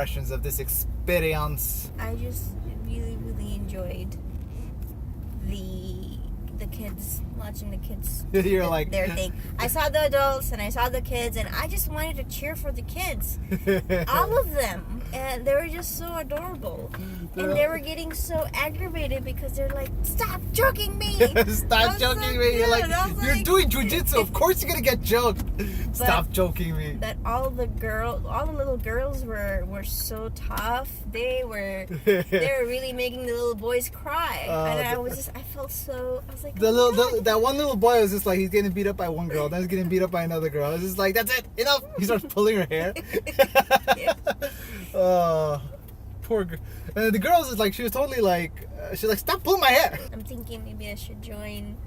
impressions of this experience? I just really, really enjoyed the kids, watching the kids. You're like their thing. I saw the adults and I saw the kids, and I just wanted to cheer for the kids, all of them, and they were just so adorable. And they were getting so aggravated because they're like, "Stop joking me! Stop joking me! You're like, you're doing jujitsu. Of course you're gonna get joked. Stop joking me." That all the little girls were so tough. They were really making the little boys cry, and I felt so. I was like, that one little boy was just like, he's getting beat up by one girl, then he's getting beat up by another girl. It's just like, that's it, enough. He starts pulling her hair. Poor girl. And the girl was like, she was totally like, she's like, stop pulling my hair. I'm thinking maybe I should join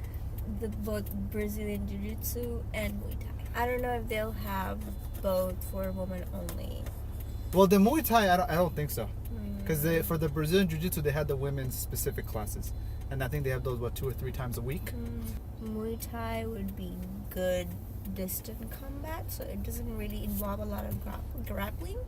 both Brazilian Jiu Jitsu and Muay Thai. I don't know if they'll have both for women only. Well, the Muay Thai, I don't think so. Because for the Brazilian Jiu Jitsu, they had the women's specific classes. And I think they have those, 2 or 3 times a week? Muay Thai would be good distant combat, so it doesn't really involve a lot of grappling.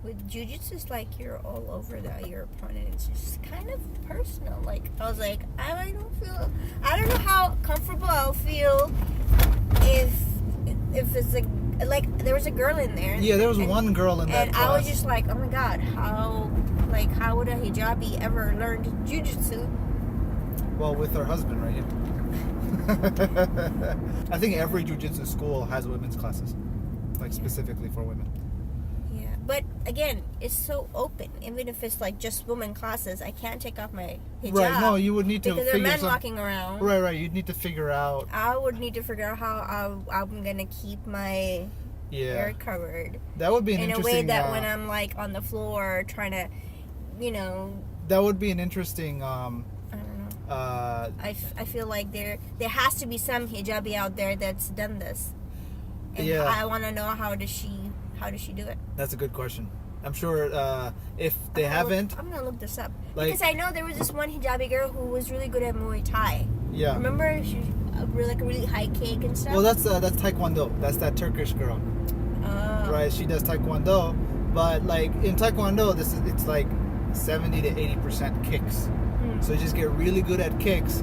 With Jiu Jitsu, it's like you're all over your opponent. It's just kind of personal. Like, I was like, I don't know how comfortable I'll feel if it's like there was a girl in there. Yeah, there was one girl in that and class. I was just like, oh my god, how would a hijabi ever learn Jiu Jitsu? Well, with her husband, right? I think every jiu-jitsu school has women's classes, like specifically for women. Yeah, but again, it's so open. Even if it's like just women classes, I can't take off my hijab. Right? No, you would need to because there are men walking around. Right. You'd need to figure out. I would need to figure out how I'm gonna keep my hair covered. That would be an interesting. In a way that when I'm like on the floor trying to, That would be an interesting. I feel like there has to be some hijabi out there that's done this. And I want to know how does she do it? That's a good question. I'm sure if they haven't. I'm gonna look this up because I know there was this one hijabi girl who was really good at Muay Thai. Yeah. Remember she like a really high kick and stuff. Well, that's Taekwondo. That's that Turkish girl. Right. She does Taekwondo, but like in Taekwondo, it's like 70 to 80% kicks. So you just get really good at kicks,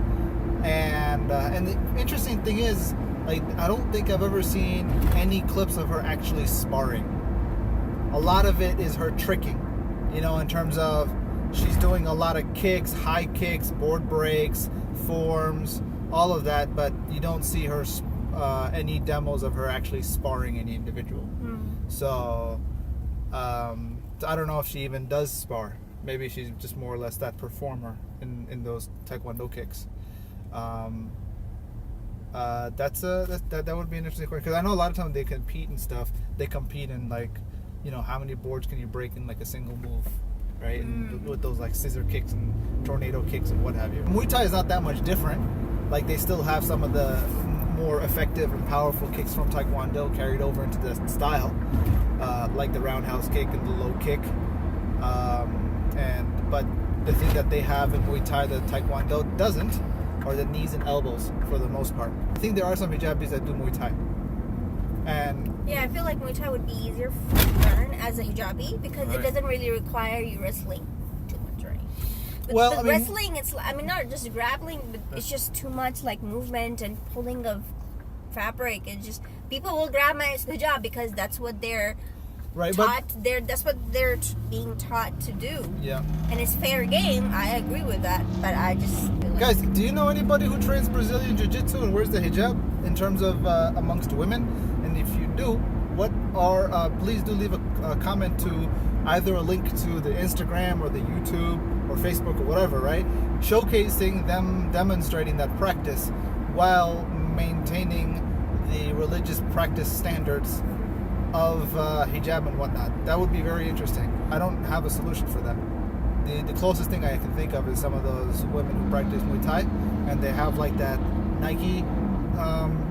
and the interesting thing is, like, I don't think I've ever seen any clips of her actually sparring. A lot of it is her tricking, in terms of she's doing a lot of kicks, high kicks, board breaks, forms, all of that, but you don't see her any demos of her actually sparring any individual. So I don't know if she even does spar. Maybe she's just more or less that performer in those Taekwondo kicks. That would be an interesting question, because I know a lot of times they compete and stuff. They compete in like, how many boards can you break in like a single move, right? And with those like scissor kicks and tornado kicks and what have you. Muay Thai is not that much different. Like they still have some of the more effective and powerful kicks from Taekwondo carried over into the style, like the roundhouse kick and the low kick. But the thing that they have in Muay Thai that Taekwondo doesn't are the knees and elbows for the most part. I think there are some hijabis that do Muay Thai. And I feel like Muay Thai would be easier to learn as a hijabi because it doesn't really require you wrestling too much, right? But wrestling, it's not just grappling, but it's just too much like movement and pulling of fabric. It's just people will grab my hijab because that's what they're taught. That's what they're being taught to do. Yeah. And it's fair game. I agree with that, but I just feel like... Guys, do you know anybody who trains Brazilian Jiu-Jitsu and wears the hijab in terms of amongst women? And if you do, please do leave a comment to either a link to the Instagram or the YouTube or Facebook or whatever, right? Showcasing them demonstrating that practice while maintaining the religious practice standards of hijab and whatnot. That would be very interesting. I don't have a solution for that. The closest thing I can think of is some of those women who practice Muay Thai and they have like that Nike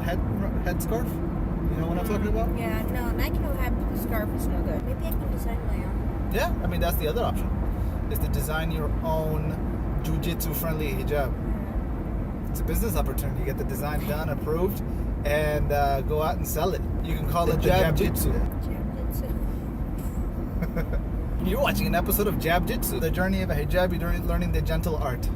head scarf. You know what I'm talking about? Yeah, no, Nike don't have a scarf. It's no good. Maybe I can design my own. Yeah, that's the other option, is to design your own jiu-jitsu friendly hijab. It's a business opportunity. You get the design done, approved, and go out and sell it. You can call it Jab Jitsu. You're watching an episode of Jiu Jitsu, the journey of a hijabi learning the gentle art.